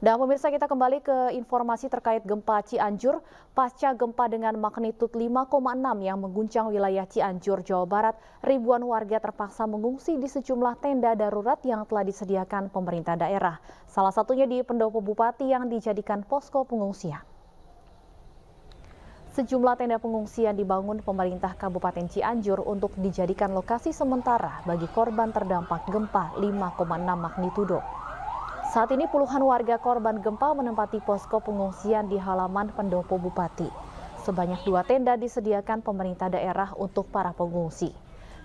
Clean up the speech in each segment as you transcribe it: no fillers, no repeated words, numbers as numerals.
Dan pemirsa, kita kembali ke informasi terkait gempa Cianjur. Pasca gempa dengan magnitud 5,6 yang mengguncang wilayah Cianjur, Jawa Barat, ribuan warga terpaksa mengungsi di sejumlah tenda darurat yang telah disediakan pemerintah daerah. Salah satunya di Pendopo Bupati yang dijadikan posko pengungsian. Sejumlah tenda pengungsian dibangun pemerintah Kabupaten Cianjur untuk dijadikan lokasi sementara bagi korban terdampak gempa 5,6 magnitudo. Saat ini puluhan warga korban gempa menempati posko pengungsian di halaman Pendopo Bupati. Sebanyak 2 tenda disediakan pemerintah daerah untuk para pengungsi.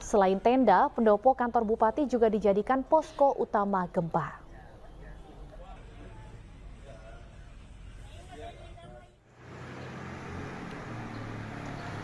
Selain tenda, pendopo kantor Bupati juga dijadikan posko utama gempa.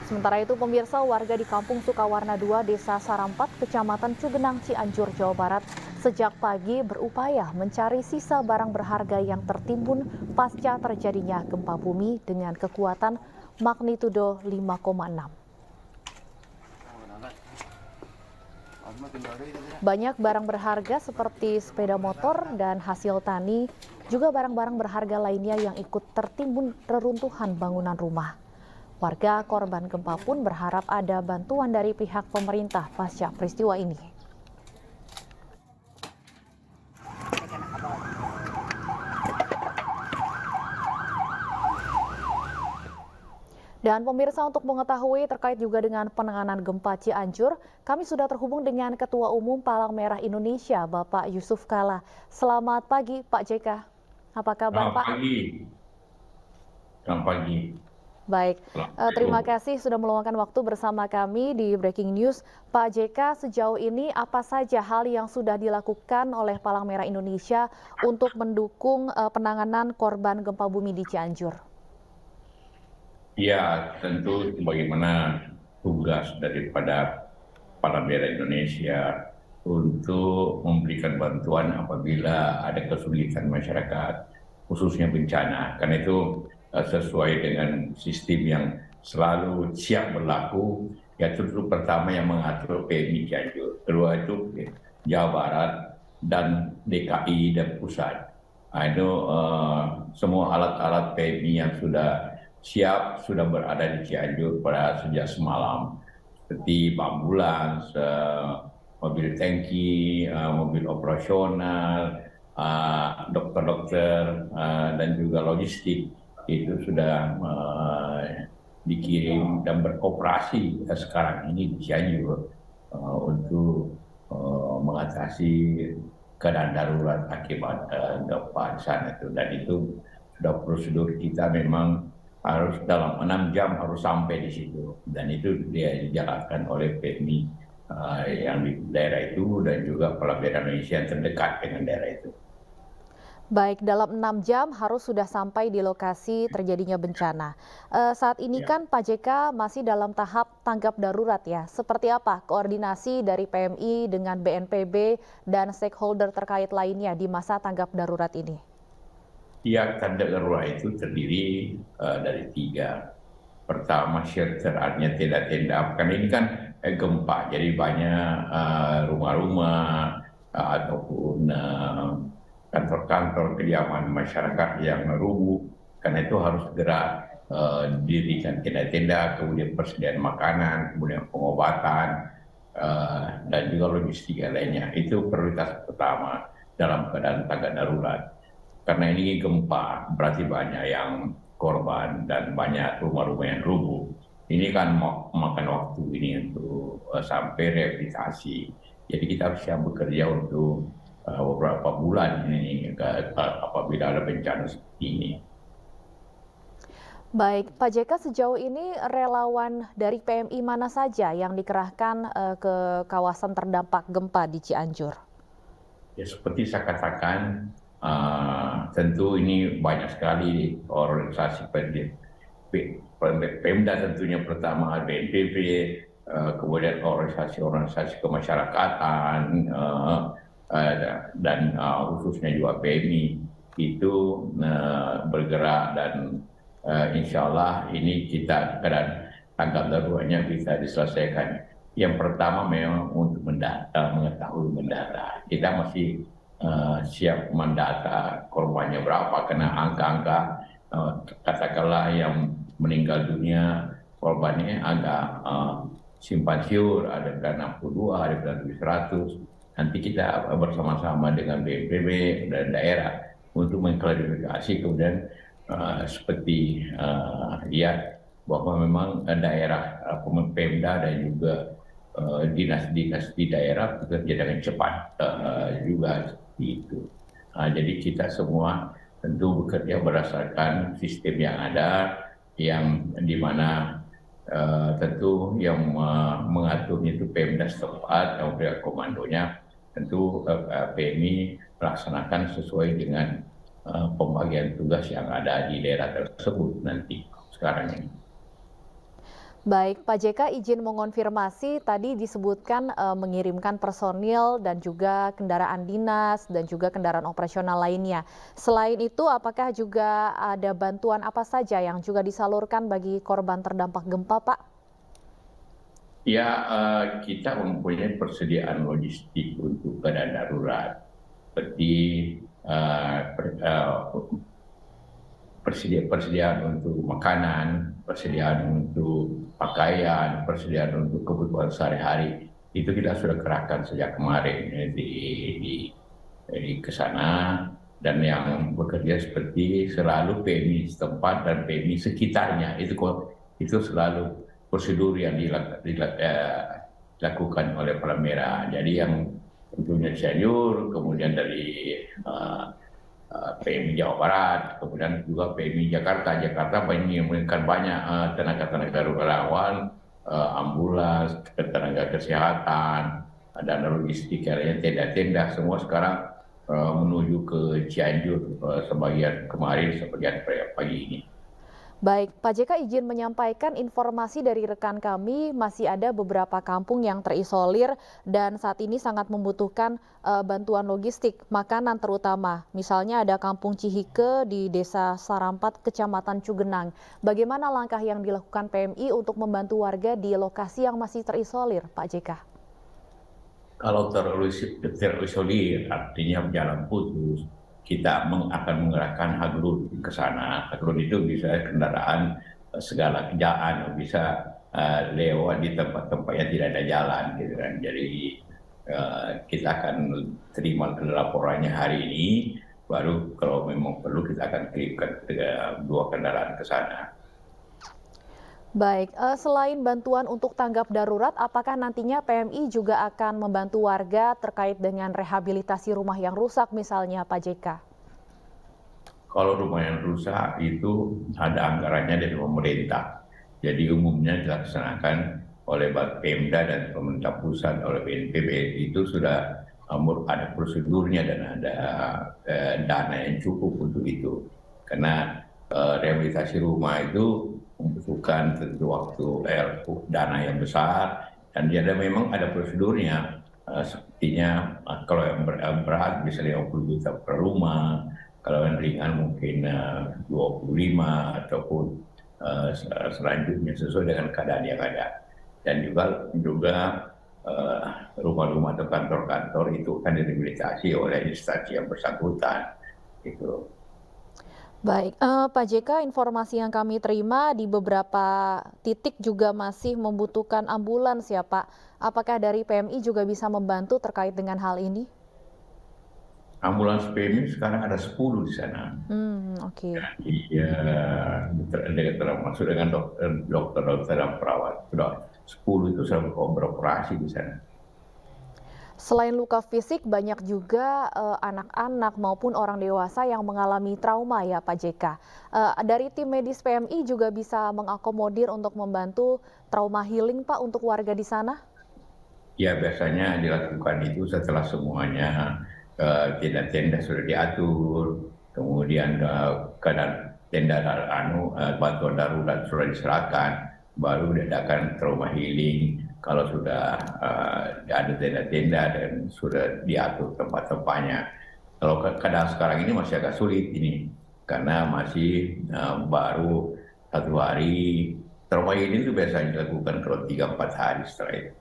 Sementara itu, pemirsa, warga di Kampung Sukawarna 2, Desa Sarampat, Kecamatan Cugenang, Cianjur, Jawa Barat, sejak pagi berupaya mencari sisa barang berharga yang tertimbun pasca terjadinya gempa bumi dengan kekuatan magnitudo 5,6. Banyak barang berharga seperti sepeda motor dan hasil tani, juga barang-barang berharga lainnya yang ikut tertimbun reruntuhan bangunan rumah. Warga korban gempa pun berharap ada bantuan dari pihak pemerintah pasca peristiwa ini. Dan pemirsa, untuk mengetahui terkait juga dengan penanganan gempa Cianjur, kami sudah terhubung dengan Ketua Umum Palang Merah Indonesia, Bapak Yusuf Kalla. Selamat pagi, Pak JK. Apa kabar, Pak? Selamat pagi. Baik, terima kasih sudah meluangkan waktu bersama kami di Breaking News. Pak JK, sejauh ini apa saja hal yang sudah dilakukan oleh Palang Merah Indonesia untuk mendukung penanganan korban gempa bumi di Cianjur? Ya, tentu bagaimana tugas daripada Palang Merah Indonesia untuk memberikan bantuan apabila ada kesulitan masyarakat, khususnya bencana. Karena itu sesuai dengan sistem yang selalu siap berlaku, yaitu pertama yang mengatur PMI Cianjur, kedua itu Jawa Barat dan DKI dan pusat. Itu semua alat-alat PMI yang sudah siap sudah berada di Cianjur pada sejak semalam, seperti ambulans, mobil tangki, mobil operasional, dokter-dokter, dan juga logistik itu sudah dikirim dan beroperasi sekarang ini di Cianjur untuk mengatasi keadaan darurat akibat gempa di sana itu. Dan itu sudah prosedur kita, memang harus dalam 6 jam harus sampai di situ, dan itu dia dijalankan oleh PMI yang di daerah itu dan juga Palang Merah Indonesia yang terdekat dengan daerah itu. Baik, dalam 6 jam harus sudah sampai di lokasi terjadinya bencana. Saat ini kan Pak JK masih dalam tahap tanggap darurat ya. Seperti apa koordinasi dari PMI dengan BNPB dan stakeholder terkait lainnya di masa tanggap darurat ini? Ya, tanggap darurat itu terdiri dari 3. Pertama, shelter, artinya tenda-tenda. Karena ini kan gempa, jadi banyak rumah-rumah ataupun kantor-kantor kediaman masyarakat yang rubuh. Karena itu harus segera didirikan tenda-tenda, kemudian persediaan makanan, kemudian pengobatan, dan juga logistik lainnya. Itu prioritas pertama dalam keadaan tanggap darurat. Karena ini gempa, berarti banyak yang korban dan banyak rumah-rumah yang rubuh. Ini kan makan waktu ini untuk sampai rehabilitasi. Jadi kita harus siap bekerja untuk beberapa bulan ini apabila ada bencana seperti ini. Baik, Pak JK, sejauh ini relawan dari PMI mana saja yang dikerahkan ke kawasan terdampak gempa di Cianjur? Ya, seperti saya katakan, tentu ini banyak sekali organisasi Pemda, tentunya pertama BNPB, kemudian organisasi-organisasi kemasyarakatan, dan khususnya juga PMI itu bergerak, dan insya Allah ini kita keadaan tanggap daruratnya bisa diselesaikan. Yang pertama memang untuk mengetahui mendata. Kita masih siap mendata korbannya berapa, karena angka-angka katakanlah yang meninggal dunia korbannya agak simpang siur, ada yang 62, ada yang lebih 100. Nanti kita bersama-sama dengan BNPB dan daerah untuk mengklarifikasi, kemudian seperti lihat bahwa memang daerah Pemda dan juga dinas-dinas di daerah bekerja dengan cepat juga seperti itu. Jadi kita semua tentu bekerja berdasarkan sistem yang ada, yang di mana tentu yang mengaturnya itu Pemda setempat, yang komandonya tentu PMI melaksanakan sesuai dengan pembagian tugas yang ada di daerah tersebut nanti sekarang ini. Baik, Pak JK izin mengonfirmasi tadi disebutkan mengirimkan personil dan juga kendaraan dinas dan juga kendaraan operasional lainnya. Selain itu, apakah juga ada bantuan apa saja yang juga disalurkan bagi korban terdampak gempa, Pak? Ya, kita mempunyai persediaan logistik untuk keadaan darurat, seperti persediaan untuk makanan, persediaan untuk pakaian, persediaan untuk kebutuhan sehari-hari. Itu kita sudah kerahkan sejak kemarin di ke sana, dan yang bekerja seperti selalu PMI setempat dan PMI sekitarnya. Itu selalu prosedur yang dilakukan oleh Palang Merah. Jadi yang tentunya Cianjur, kemudian dari PMI Jawa Barat, kemudian juga PMI Jakarta. Jakarta mengirimkan banyak tenaga-tenaga relawan, ambulans, tenaga kesehatan, dan logistik, caranya tenda-tenda, semua sekarang menuju ke Cianjur, sebagian kemarin, sebagian pagi ini. Baik, Pak JK izin menyampaikan informasi dari rekan kami, masih ada beberapa kampung yang terisolir dan saat ini sangat membutuhkan bantuan logistik, makanan terutama. Misalnya ada Kampung Cihike di Desa Sarampat, Kecamatan Cugenang. Bagaimana langkah yang dilakukan PMI untuk membantu warga di lokasi yang masih terisolir, Pak JK? Kalau terisolir, artinya jalan putus, kita akan mengerahkan Hagrun ke sana. Hagrun itu bisa kendaraan segala kejaan, bisa lewat di tempat-tempat yang tidak ada jalan, gitu kan. Jadi kita akan terima laporannya hari ini, baru kalau memang perlu kita akan kirimkan 2 kendaraan ke sana. Baik, selain bantuan untuk tanggap darurat, apakah nantinya PMI juga akan membantu warga terkait dengan rehabilitasi rumah yang rusak misalnya, Pak JK? Kalau rumah yang rusak itu ada anggarannya dari pemerintah. Jadi umumnya dilaksanakan oleh Pemda dan pemerintah pusat, oleh BNPB. Itu sudah ada prosedurnya dan ada dana yang cukup untuk itu. Karena rehabilitasi rumah itu membutuhkan tentu waktu dana yang besar, dan memang ada prosedurnya. Sepertinya kalau yang berat bisa 50 juta per rumah, kalau yang ringan mungkin 25, ataupun selanjutnya sesuai dengan keadaan yang ada. Dan juga rumah-rumah atau kantor-kantor itu akan direhabilitasi oleh instansi yang bersangkutan. Gitu. Baik, Pak JK, informasi yang kami terima di beberapa titik juga masih membutuhkan ambulans ya Pak. Apakah dari PMI juga bisa membantu terkait dengan hal ini? Ambulans PMI sekarang ada 10 di sana. Oke. Iya, termasuk dengan dokter dan perawat. Sudah 10 itu sudah beroperasi di sana. Selain luka fisik, banyak juga anak-anak maupun orang dewasa yang mengalami trauma ya Pak JK. Dari tim medis PMI juga bisa mengakomodir untuk membantu trauma healing Pak untuk warga di sana? Ya, biasanya dilakukan itu setelah semuanya tenda-tenda sudah diatur, kemudian keadaan tenda bantuan darurat sudah diserahkan, baru diadakan trauma healing. Kalau sudah ada tenda-tenda dan sudah diatur tempat-tempatnya. Kalau keadaan sekarang ini masih agak sulit ini, karena masih baru 1 hari. Trauma healing itu biasanya dilakukan kalau 3-4 hari setelah itu.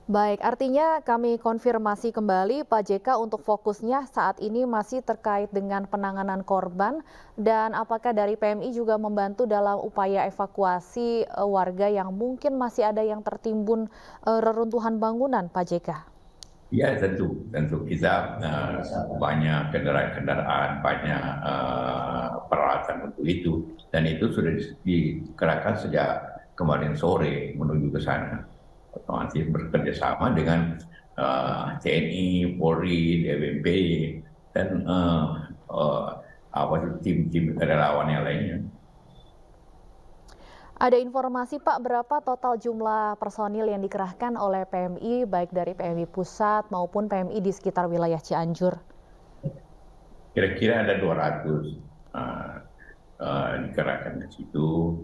Baik, artinya kami konfirmasi kembali Pak JK untuk fokusnya saat ini masih terkait dengan penanganan korban dan apakah dari PMI juga membantu dalam upaya evakuasi warga yang mungkin masih ada yang tertimbun reruntuhan bangunan Pak JK? Ya tentu kita banyak kendaraan-kendaraan, banyak peralatan untuk itu, dan itu sudah dikerahkan sejak kemarin sore menuju ke sana. Otomatis bekerja sama dengan TNI, Polri, DWP, dan tim-tim relawan yang lainnya. Ada informasi Pak berapa total jumlah personil yang dikerahkan oleh PMI baik dari PMI pusat maupun PMI di sekitar wilayah Cianjur? Kira-kira ada 200 dikerahkan ke situ,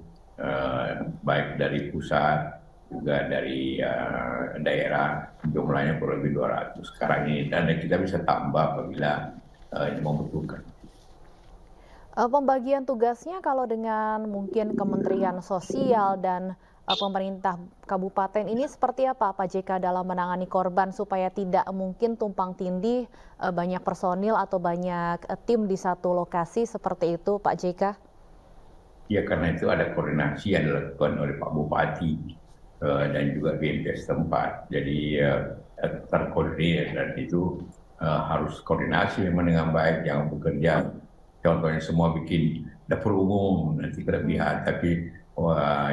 baik dari pusat juga dari daerah, jumlahnya kurang lebih 200 sekarang ini, dan kita bisa tambah apabila membutuhkan. Pembagian tugasnya kalau dengan mungkin Kementerian Sosial dan pemerintah kabupaten ini seperti apa Pak JK dalam menangani korban supaya tidak mungkin tumpang tindih banyak personil atau banyak tim di satu lokasi seperti itu Pak JK? Ya karena itu ada koordinasi yang dilakukan oleh Pak Bupati dan juga BNPB setempat. Jadi terkoordinir, dan itu harus koordinasi memang dengan baik, jangan bekerja. Contohnya semua bikin dapur umum, nanti kelebihan, tapi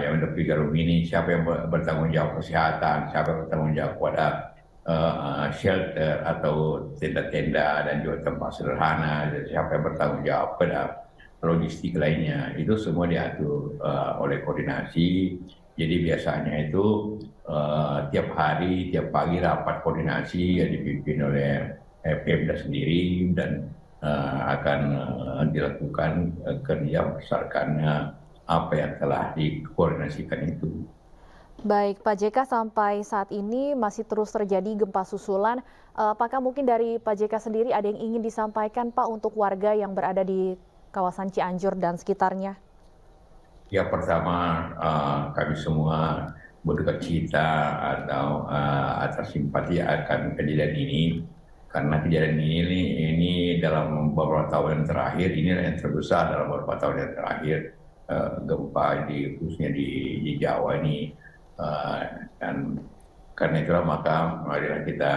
yang dapur jarum ini siapa yang bertanggung jawab kesehatan, siapa yang bertanggung jawab pada shelter atau tenda-tenda dan juga tempat sederhana, dan siapa yang bertanggung jawab pada logistik lainnya, itu semua diatur oleh koordinasi. Jadi biasanya itu tiap hari, tiap pagi rapat koordinasi yang dipimpin oleh Pemda sendiri, dan akan dilakukan kerja berdasarkan apa yang telah dikoordinasikan itu. Baik, Pak JK, sampai saat ini masih terus terjadi gempa susulan. Apakah mungkin dari Pak JK sendiri ada yang ingin disampaikan Pak untuk warga yang berada di kawasan Cianjur dan sekitarnya? Ya pertama kami semua berduka cita atau atas simpati akan kejadian ini, karena kejadian ini dalam beberapa tahun yang terakhir, ini yang terbesar dalam beberapa tahun yang terakhir, gempa khususnya di Jawa ini, dan karena itulah maka marilah kita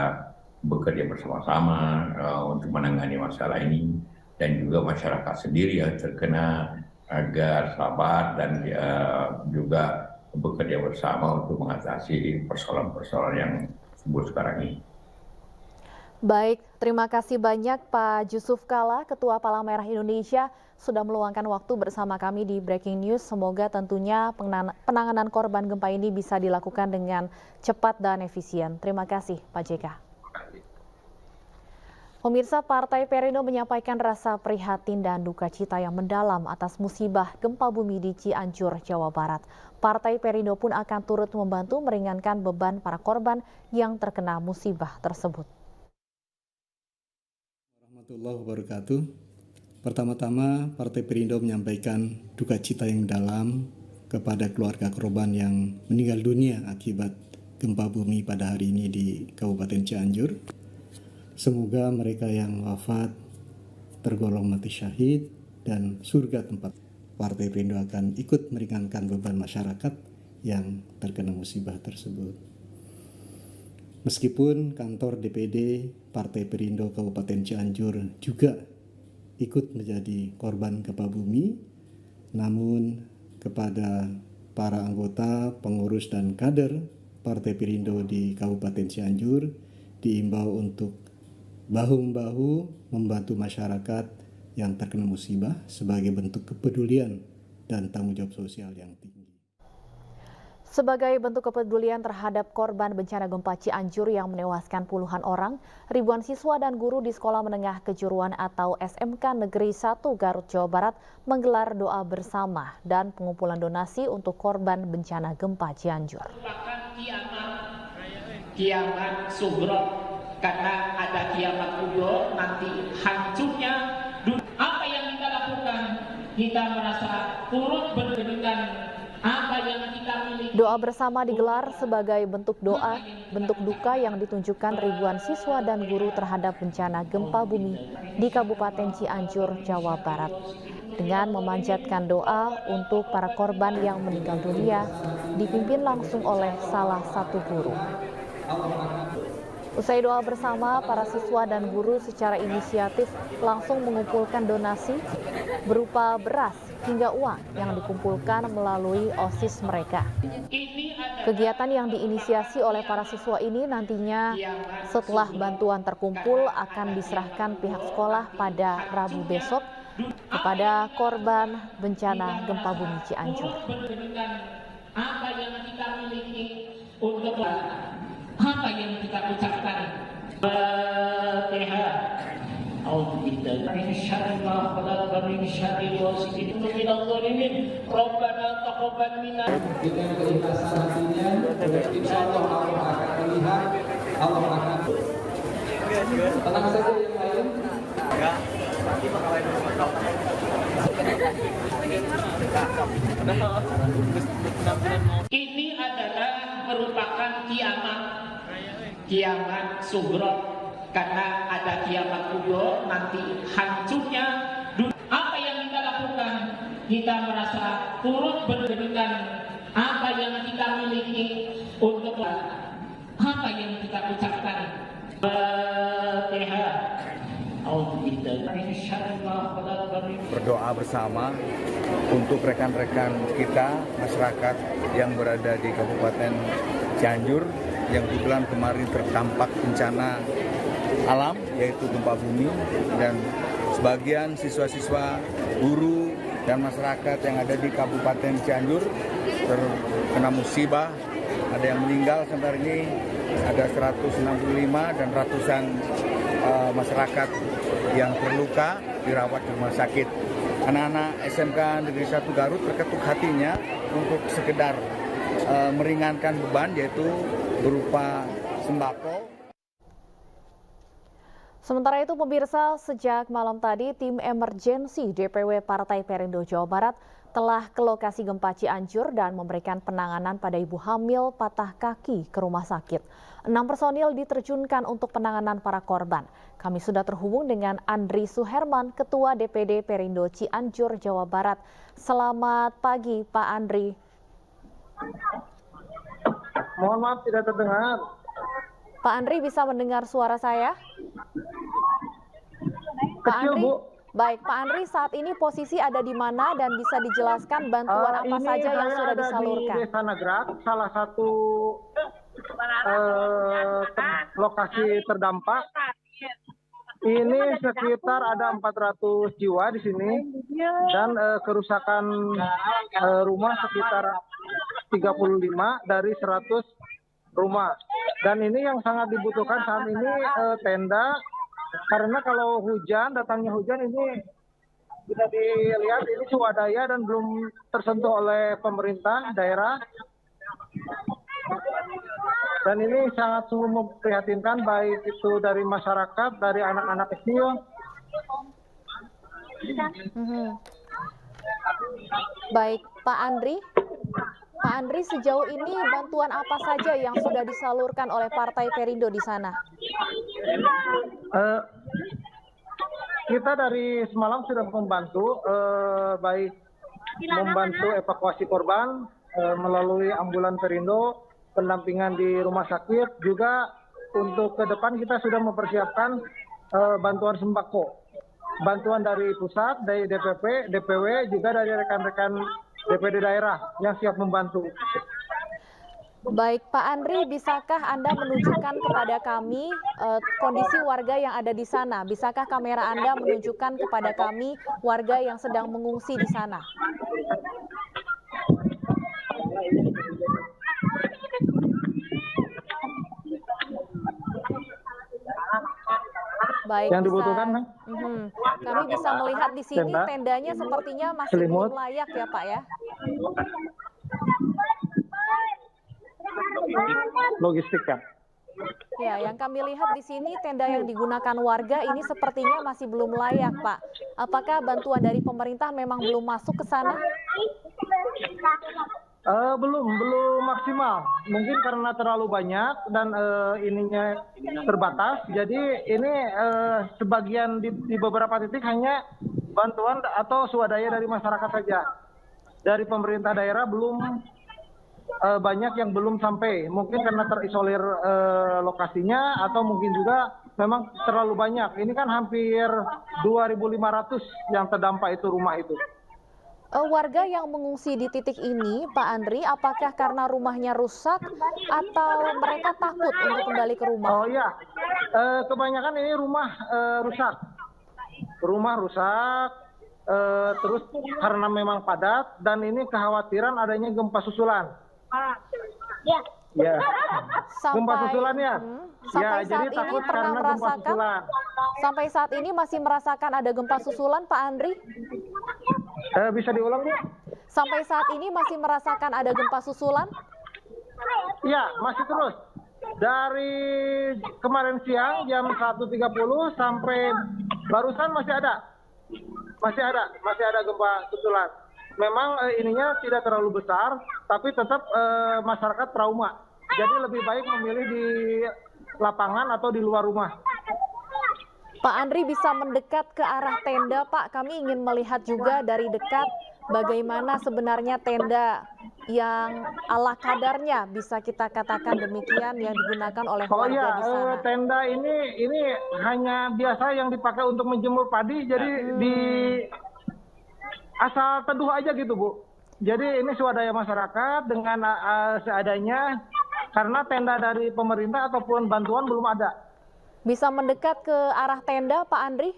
bekerja bersama-sama untuk menangani masalah ini, dan juga masyarakat sendiri yang terkena agar sabar dan juga bekerja bersama untuk mengatasi persoalan-persoalan yang timbul sekarang ini. Baik, terima kasih banyak Pak Jusuf Kalla, Ketua Palang Merah Indonesia, sudah meluangkan waktu bersama kami di Breaking News. Semoga tentunya penanganan korban gempa ini bisa dilakukan dengan cepat dan efisien. Terima kasih Pak JK. Pemirsa, Partai Perindo menyampaikan rasa prihatin dan duka cita yang mendalam atas musibah gempa bumi di Cianjur, Jawa Barat. Partai Perindo pun akan turut membantu meringankan beban para korban yang terkena musibah tersebut. Warahmatullahi wabarakatuh. Pertama-tama, Partai Perindo menyampaikan duka cita yang dalam kepada keluarga korban yang meninggal dunia akibat gempa bumi pada hari ini di Kabupaten Cianjur. Semoga mereka yang wafat tergolong mati syahid dan surga tempat. Partai Perindo akan ikut meringankan beban masyarakat yang terkena musibah tersebut. Meskipun kantor DPD Partai Perindo Kabupaten Cianjur juga ikut menjadi korban gempa bumi, namun kepada para anggota, pengurus dan kader Partai Perindo di Kabupaten Cianjur diimbau untuk bahu-membahu membantu masyarakat yang terkena musibah sebagai bentuk kepedulian dan tanggung jawab sosial yang tinggi. Sebagai bentuk kepedulian terhadap korban bencana gempa Cianjur yang menewaskan puluhan orang, ribuan siswa dan guru di Sekolah Menengah Kejuruan atau SMK Negeri 1 Garut, Jawa Barat menggelar doa bersama dan pengumpulan donasi untuk korban bencana gempa Cianjur. Kiamat sugrot, karena ada kiamat kubro, nanti hancurnya dunia. Apa yang kita lakukan? Kita merasa turut berdirikan apa yang kita miliki. Doa bersama digelar sebagai bentuk doa bentuk duka yang ditunjukkan ribuan siswa dan guru terhadap bencana gempa bumi di Kabupaten Cianjur, Jawa Barat. Dengan memanjatkan doa untuk para korban yang meninggal dunia, dipimpin langsung oleh salah satu guru. Usai doa bersama, para siswa dan guru secara inisiatif langsung mengumpulkan donasi berupa beras hingga uang yang dikumpulkan melalui OSIS mereka. Kegiatan yang diinisiasi oleh para siswa ini nantinya setelah bantuan terkumpul akan diserahkan pihak sekolah pada Rabu besok kepada korban bencana gempa bumi Cianjur. Apa yang kita miliki untuk apa yang kita ucapkan? Fatihah. Auzubillahi minasyaitonir rajim wa min syarri ghasiqin idza waqab. Rabbana taqabbal minna. Dengan keikhlasan hatinya, insyaallah Allah akan melihat, Allah akan tenang saja yang lain. Ini adalah merupakan kiamat sugro, karena ada kiamat kubro, nanti hancurnya dunia. Apa yang kita lakukan? Kita merasa turut berdirikan apa yang kita miliki untuk apa yang kita ucapkan. Fatihah. Berdoa bersama untuk rekan-rekan kita, masyarakat yang berada di Kabupaten Cianjur yang kebetulan kemarin terdampak bencana alam yaitu gempa bumi, dan sebagian siswa-siswa, guru dan masyarakat yang ada di Kabupaten Cianjur terkena musibah. Ada yang meninggal sampai hari ini, ada 165 dan ratusan masyarakat yang terluka dirawat di rumah sakit. Anak-anak SMK Negeri 1 Garut terketuk hatinya untuk sekedar meringankan beban, yaitu berupa sembako. Sementara itu pemirsa, sejak malam tadi tim emergensi DPW Partai Perindo Jawa Barat telah ke lokasi gempa Cianjur dan memberikan penanganan pada ibu hamil patah kaki ke rumah sakit. 6 personil diterjunkan untuk penanganan para korban. Kami sudah terhubung dengan Andri Suherman, Ketua DPD Perindo Cianjur, Jawa Barat. Selamat pagi, Pak Andri. Mohon maaf tidak terdengar. Pak Andri bisa mendengar suara saya? Pak Kecil, Andri, Bu. baik, Pak Andri, saat ini posisi ada di mana dan bisa dijelaskan bantuan apa saja yang sudah disalurkan? Ini Desa Nagrak, salah satu lokasi terdampak. Ini sekitar ada 400 jiwa di sini dan kerusakan rumah sekitar 35 dari 100 rumah. Dan ini yang sangat dibutuhkan saat ini tenda, karena kalau hujan, datangnya hujan ini bisa dilihat ini swadaya dan belum tersentuh oleh pemerintah daerah. Dan ini sangat sungguh memprihatinkan, baik itu dari masyarakat, dari anak-anak kecil. Baik, Pak Andri. Pak Andri, sejauh ini bantuan apa saja yang sudah disalurkan oleh Partai Perindo di sana? Kita dari semalam sudah membantu, baik membantu evakuasi korban melalui ambulan Perindo, pendampingan di rumah sakit, juga untuk ke depan kita sudah mempersiapkan bantuan sembako. Bantuan dari pusat, dari DPP, DPW, juga dari rekan-rekan DPD daerah yang siap membantu. Baik, Pak Andri, bisakah Anda menunjukkan kepada kami kondisi warga yang ada di sana? Bisakah kamera Anda menunjukkan kepada kami warga yang sedang mengungsi di sana? Baik, yang dibutuhkan, kami bisa melihat di sini tendanya sepertinya masih belum layak ya, Pak ya? Logistik ya. Ya, yang kami lihat di sini tenda yang digunakan warga ini sepertinya masih belum layak, Pak. Apakah bantuan dari pemerintah memang belum masuk ke sana? Belum maksimal. Mungkin karena terlalu banyak dan ininya terbatas. Jadi ini sebagian di beberapa titik hanya bantuan atau swadaya dari masyarakat saja. Dari pemerintah daerah belum banyak yang belum sampai. Mungkin karena terisolir lokasinya atau mungkin juga memang terlalu banyak. Ini kan hampir 2.500 yang terdampak itu rumah itu. Warga yang mengungsi di titik ini, Pak Andri, apakah karena rumahnya rusak atau mereka takut untuk kembali ke rumah? Oh iya, kebanyakan ini rumah rusak. Rumah rusak, terus karena memang padat dan ini kekhawatiran adanya gempa susulan. Ya. Gempa susulan ya. Sampai Ya, jadi saat ini takut pernah karena gempa merasakan? susulan. Sampai saat ini masih merasakan ada gempa susulan, Pak Andri? Bisa diulang Bu? Sampai saat ini masih merasakan ada gempa susulan? Iya, masih terus. Dari kemarin siang jam 1.30 sampai barusan masih ada. Masih ada gempa susulan. Memang ininya tidak terlalu besar, tapi tetap masyarakat trauma. Jadi lebih baik memilih di lapangan atau di luar rumah. Pak Andri bisa mendekat ke arah tenda, Pak. Kami ingin melihat juga dari dekat bagaimana sebenarnya tenda yang ala kadarnya, bisa kita katakan demikian, yang digunakan oleh warga di sana. Tenda ini hanya biasa yang dipakai untuk menjemur padi, jadi di asal teduh aja gitu Bu. Jadi ini swadaya masyarakat dengan seadanya, karena tenda dari pemerintah ataupun bantuan belum ada. Bisa mendekat ke arah tenda, Pak Andri?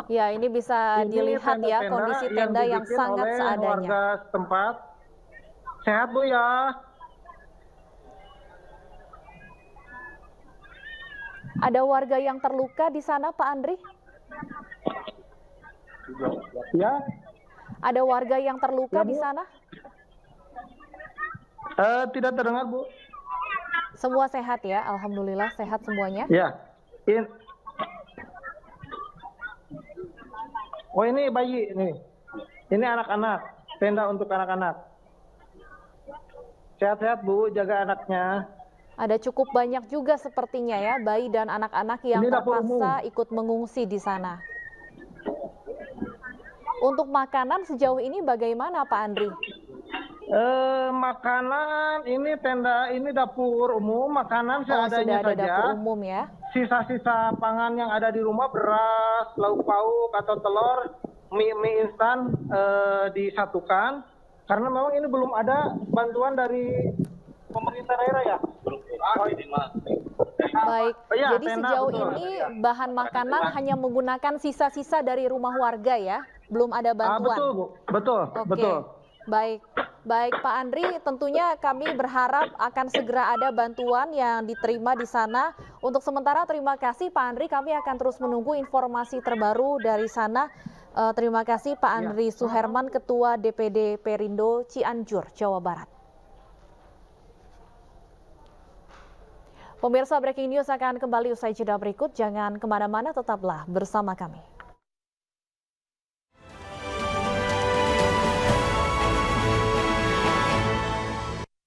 Ya, ini bisa dilihat ya kondisi tenda yang sangat oleh seadanya. Warga setempat. Sehat Bu ya. Ada warga yang terluka di sana, Pak Andri? Ya. Ada warga yang terluka di sana? Tidak terdengar Bu. Semua sehat ya, alhamdulillah sehat semuanya. Ya. Oh ini bayi nih. Ini anak-anak. Tenda untuk anak-anak. Sehat-sehat Bu, jaga anaknya. Ada cukup banyak juga sepertinya ya, bayi dan anak-anak yang Ini dapur terpaksa ikut mengungsi di sana. Untuk makanan sejauh ini bagaimana Pak Andri? Makanan ini tenda ini dapur umum, makanan seadanya sudah ada saja. dapur umum ya. Sisa-sisa pangan yang ada di rumah, beras, lauk pauk atau telur, mie instan disatukan. Karena memang ini belum ada bantuan dari pemerintah daerah ya. Baik, Ya, jadi tenda, sejauh betul. ini bahan makanan hanya menggunakan sisa-sisa dari rumah warga ya, belum ada bantuan. Betul Bu, betul, Oke. betul. Baik Pak Andri, tentunya kami berharap akan segera ada bantuan yang diterima di sana. Untuk sementara terima kasih Pak Andri, kami akan terus menunggu informasi terbaru dari sana. Terima kasih Pak Andri Suherman, Ketua DPD Perindo Cianjur, Jawa Barat. Pemirsa, breaking news akan kembali usai jeda berikut. Jangan kemana-mana, tetaplah bersama kami.